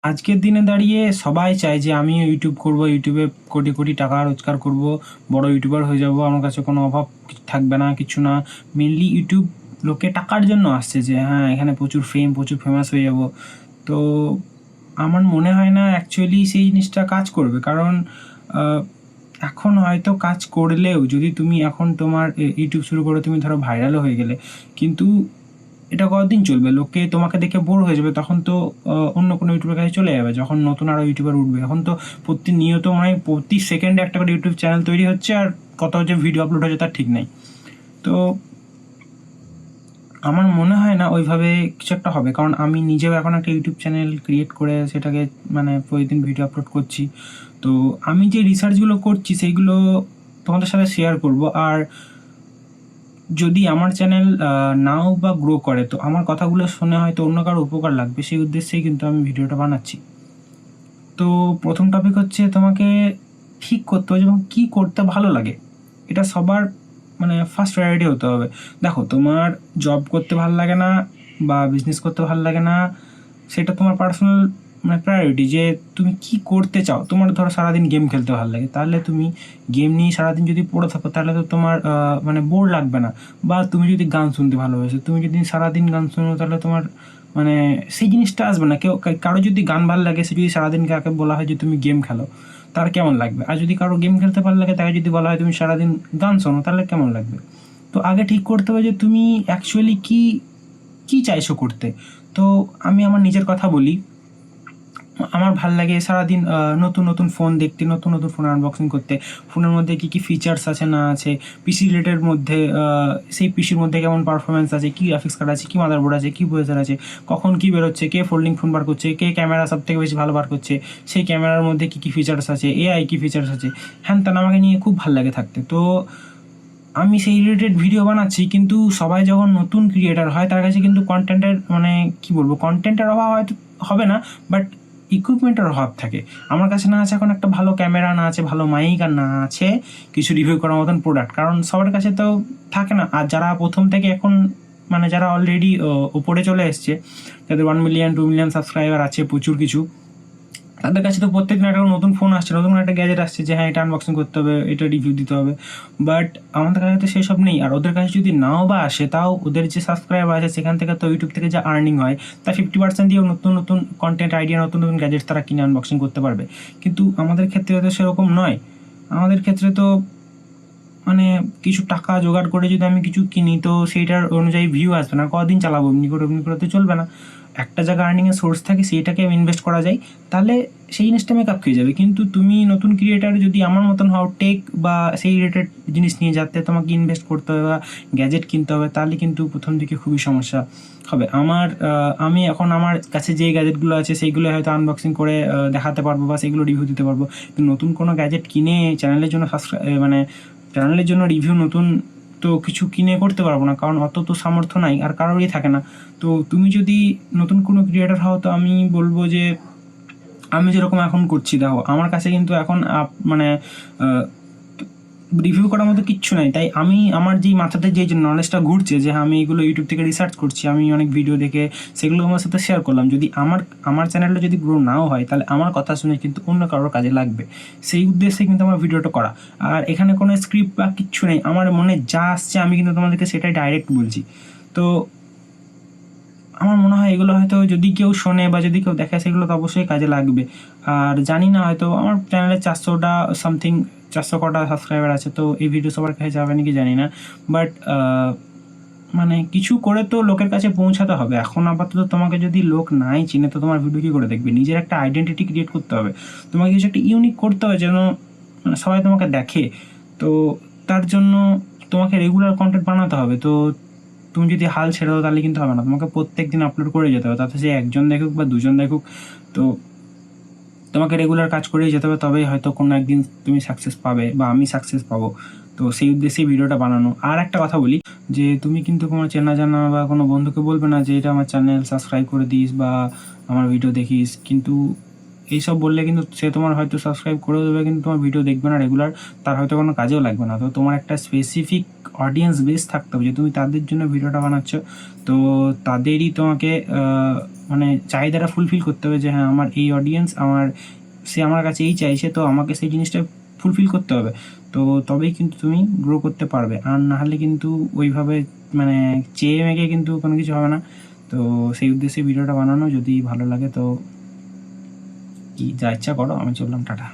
আজকের দিনে দাঁড়িয়ে সবাই চায় যে আমিও ইউটিউব করব, ইউটিউবে কোটি কোটি টাকা রোজগার করব, বড় ইউটিউবার হয়ে যাব, আমার কাছে কোনো অভাব থাকবে না, কিছু না। মেনলি ইউটিউব লোকে টাকার জন্য আসছে, যে হ্যাঁ এখানে প্রচুর ফেম, প্রচুর ফেমাস হয়ে যাব। তো আমার মনে হয় না অ্যাকচুয়ালি সেই জিনিসটা কাজ করবে। কারণ এখন হয়তো কাজ করলেও যদি তুমি এখন তোমার ইউটিউব শুরু করে তুমি ধরো ভাইরালও হয়ে গেলে, কিন্তু এটা কতদিন চলবে? লোকে তোমাকে দেখে বোর হয়ে যাবে, তখন তো অন্য কোনো ইউটিউবের কাছে চলে যাবে, যখন নতুন আরও ইউটিউবার উঠবে। এখন তো প্রতিনিয়ত মানে প্রতি সেকেন্ডে একটা করে ইউটিউব চ্যানেল তৈরি হচ্ছে, আর কত যে ভিডিও আপলোড হচ্ছে তার ঠিক নেই। তো আমার মনে হয় না ওইভাবে কিছু একটা হবে, কারণ আমি নিজেও এখন একটা ইউটিউব চ্যানেল ক্রিয়েট করে সেটাকে মানে প্রতিদিন ভিডিও আপলোড করছি। তো আমি যে রিসার্চগুলো করছি সেইগুলো তোমাদের সাথে শেয়ার করব। আর যদি আমার চ্যানেল নাও বা গ্রো করে, তো আমার কথাগুলো শুনে হয়তো অন্য কারো উপকার লাগবে, সেই উদ্দেশ্যেই কিন্তু আমি ভিডিওটা বানাচ্ছি। তো প্রথম টপিক হচ্ছে তোমাকে ঠিক করতে হবে এবং কী করতে ভালো লাগে। এটা সবার মানে ফার্স্ট প্রায়োরিটি হতে হবে। দেখো, তোমার জব করতে ভালো লাগে না বা বিজনেস করতে ভালো লাগে না, সেটা তোমার পার্সোনাল মানে প্রায়োরিটি, যে তুমি কি করতে চাও। তোমার ধরো সারাদিন গেম খেলতে ভালো লাগে, তাহলে তুমি গেম নিয়ে সারাদিন যদি পড়ে থাকো, তাহলে তো তোমার মানে বোর লাগবে না। বা তুমি যদি গান শুনতে ভালোবাসো, তুমি যদি সারাদিন গান শোনো, তাহলে তোমার মানে সেই জিনিসটা আসবে না। কারো যদি গান ভালো লাগে, সে যদি সারাদিন কাকে বলা হয় যে তুমি গেম খেলো, তার কেমন লাগবে? আর যদি কারো গেম খেলতে ভালো লাগে, তাকে যদি বলা হয় তুমি সারাদিন গান শোনো, তাহলে কেমন লাগবে? তো আগে ঠিক করতে হবে যে তুমি অ্যাকচুয়ালি কি কি চাইছো করতে। তো আমি আমার নিজের কথা বলি। আমার ভাল লাগে সারাদিন নতুন নতুন ফোন দেখতে, নতুন নতুন ফোন আনবক্সিং করতে, ফোনের মধ্যে কী কী ফিচার্স আছে না আছে, পিসি রিলেটেড মধ্যে সেই পিসির মধ্যে কেমন পারফরমেন্স আছে, কী গ্রাফিক্স কার্ড আছে, কী মাদারবোর্ড আছে, কী প্রসেসর আছে, কখন কী বেরোচ্ছে, কে ফোল্ডিং ফোন বার করছে, কে ক্যামেরা সব থেকে বেশি ভালো বার করছে, সেই ক্যামেরার মধ্যে কী কী ফিচার্স আছে, এআই কী ফিচার্স আছে, হ্যান তেন আমাকে নিয়ে খুব ভালো লাগে থাকতে। তো আমি সেই রিলেটেড ভিডিও বানাচ্ছি, কিন্তু সবাই যখন নতুন ক্রিয়েটার হয়, তার কাছে কিন্তু কন্টেন্টের মানে কী বলবো, কন্টেন্টের অভাব হয়তো হবে না, বাট ইকুইপমেন্টের অভাব থাকে। আমার কাছে না আছে এখন একটা ভালো ক্যামেরা, না আছে ভালো মাইক, আর না আছে কিছু রিভিউ করার মতন প্রোডাক্ট, কারণ সবার কাছে তো থাকে না। আর যারা প্রথম থেকে এখন মানে যারা অলরেডি ওপরে চলে এসছে, যাদের 1 মিলিয়ন 2 মিলিয়ন সাবস্ক্রাইবার আছে, প্রচুর কিছু, তাদের কাছে তো প্রত্যেকদিন একটা নতুন ফোন আসছে, নতুন একটা গ্যাজেট আসছে, যে হ্যাঁ এটা আনবক্সিং করতে হবে, এটা রিভিউ দিতে হবে। বাট আমাদের কাছে তো সেসব নেই। আর ওদের কাছে যদি নাও বা আসে, তাও ওদের যে সাবস্ক্রাইবার আছে সেখান থেকে তো ইউটিউব থেকে যে আর্নিং হয়, তার 50% দিয়েও নতুন নতুন কন্টেন্ট আইডিয়া, নতুন নতুন গ্যাজেট তারা কিনে আনবক্সিং করতে পারবে। কিন্তু আমাদের ক্ষেত্রে তো সেরকম নয়। আমাদের ক্ষেত্রে তো মানে কিছু টাকা জোগাড় করে যদি আমি কিছু কিনি, তো সেইটার অনুযায়ী ভিউ আসবে না, কদিন চালাবো? এমনি করে তো চলবে না। একটা জায়গা আর্নিংয়ের সোর্স থাকে, সেইটাকে ইনভেস্ট করা যায়, তাহলে সেই জিনিসটা মেকআপ খেয়ে যাবে। কিন্তু তুমি নতুন ক্রিয়েটার যদি আমার মতন হও, টেক বা সেই রিলেটেড জিনিস নিয়ে যাতে তোমাকে ইনভেস্ট করতে হবে বা গ্যাজেট কিনতে হবে, তাহলে কিন্তু প্রথম দিকে খুবই সমস্যা হবে। আমি এখন আমার কাছে যে গ্যাজেটগুলো আছে সেইগুলো হয়তো আনবক্সিং করে দেখাতে পারবো বা সেগুলো রিভিউ দিতে পারবো। কিন্তু নতুন কোনো গ্যাজেট কিনে চ্যানেলের জন্য মানে চ্যানেলের জন্য রিভিউ নতুন তো কিছু কিনে করতে পারবো না, কারণ অত তো সামর্থ্য নাই, আর কারোরই থাকে না। তো তুমি যদি নতুন কোনো ক্রিয়েটার হও, তো আমি বলবো যে আমি যেরকম এখন করছি, দেখো আমার কাছে কিন্তু এখন মানে রিভিউ করার মতো কিচ্ছু নাই। তাই আমি আমার যেই মাথাতে যে নলেজটা ঘুরছে, যে আমি এগুলো ইউটিউব থেকে রিসার্চ করছি, আমি অনেক ভিডিও দেখে সেগুলো আমার সাথে শেয়ার করলাম। যদি আমার চ্যানেলটা যদি গ্রো নাও হয়, তাহলে আমার কথা শুনে কিন্তু অন্য কারোর কাজে লাগবে, সেই উদ্দেশ্যে কিন্তু আমার ভিডিওটা করা। আর এখানে কোনো স্ক্রিপ্ট বা কিচ্ছু নেই, আমার মনে যা আসছে আমি কিন্তু তোমাদেরকে সেটাই ডাইরেক্ট বলছি। তো আমার মনে হয় এগুলো হয়তো যদি কেউ শোনে বা যদি কেউ দেখে, সেগুলো তো অবশ্যই কাজে লাগবে। আর জানি না, হয়তো আমার চ্যানেলে 400টা সামথিং 400 কটা সাবস্ক্রাইবার আছে, তো এই ভিডিও সবার কাছে যাবে নাকি জানি না। বাট মানে কিছু করে তো লোকের কাছে পৌঁছাতে হবে। এখন আপাতত তোমাকে যদি লোক নাই চিনে, তো তোমার ভিডিও কী করে দেখবে? নিজের একটা আইডেন্টিটি ক্রিয়েট করতে হবে, তোমাকে কিছু একটা ইউনিক করতে হবে, যেন মানে সবাই তোমাকে দেখে। তো তার জন্য তোমাকে রেগুলার কন্টেন্ট বানাতে হবে। তো তুমি যদি হাল ছেড়ে দাও, তাহলে কিন্তু হবে না, তোমাকে প্রত্যেক দিন আপলোড করে যেতে হবে, তাতে সে একজন দেখুক বা দুজন দেখুক, তো তোমাকে রেগুলার কাজ করেই যেতে হবে, তবেই হয়তো কোনো একদিন তুমি সাকসেস পাবে বা আমি সাকসেস পাবো। তো সেই উদ্দেশ্যেই ভিডিওটা বানানো। আর একটা কথা বলি, যে তুমি কিন্তু কোনো চেনা জানা বা কোনো বন্ধুকে বলবে না যে এটা আমার চ্যানেল, সাবস্ক্রাইব করে দিস বা আমার ভিডিও দেখিস। কিন্তু এইসব বললে কিন্তু সে তোমার হয়তো সাবস্ক্রাইব করেও দেবে, কিন্তু তোমার ভিডিও দেখবে না রেগুলার, তার হয়তো কোনো কাজেও লাগবে না। তো তোমার একটা স্পেসিফিক অডিয়েন্স বেস থাকতে হবে, যে তুমি তাদের জন্য ভিডিওটা বানাচ্ছ, তো তাদেরই তোমাকে মানে চাহিদাটা ফুলফিল করতে হবে, যে হ্যাঁ আমার এই অডিয়েন্স, সে আমার কাছে এই চাইছে, তো আমাকে সেই জিনিসটা ফুলফিল করতে হবে। তো তবেই কিন্তু তুমি গ্রো করতে পারবে, আর না হলে কিন্তু ওইভাবে মানে চেয়ে মেঘে কিন্তু কোনো কিছু হবে না। তো সেই উদ্দেশ্যে ভিডিওটা বানানো, যদি ভালো লাগে তো কি যা ইচ্ছা করো, আমি চললাম, টাটা।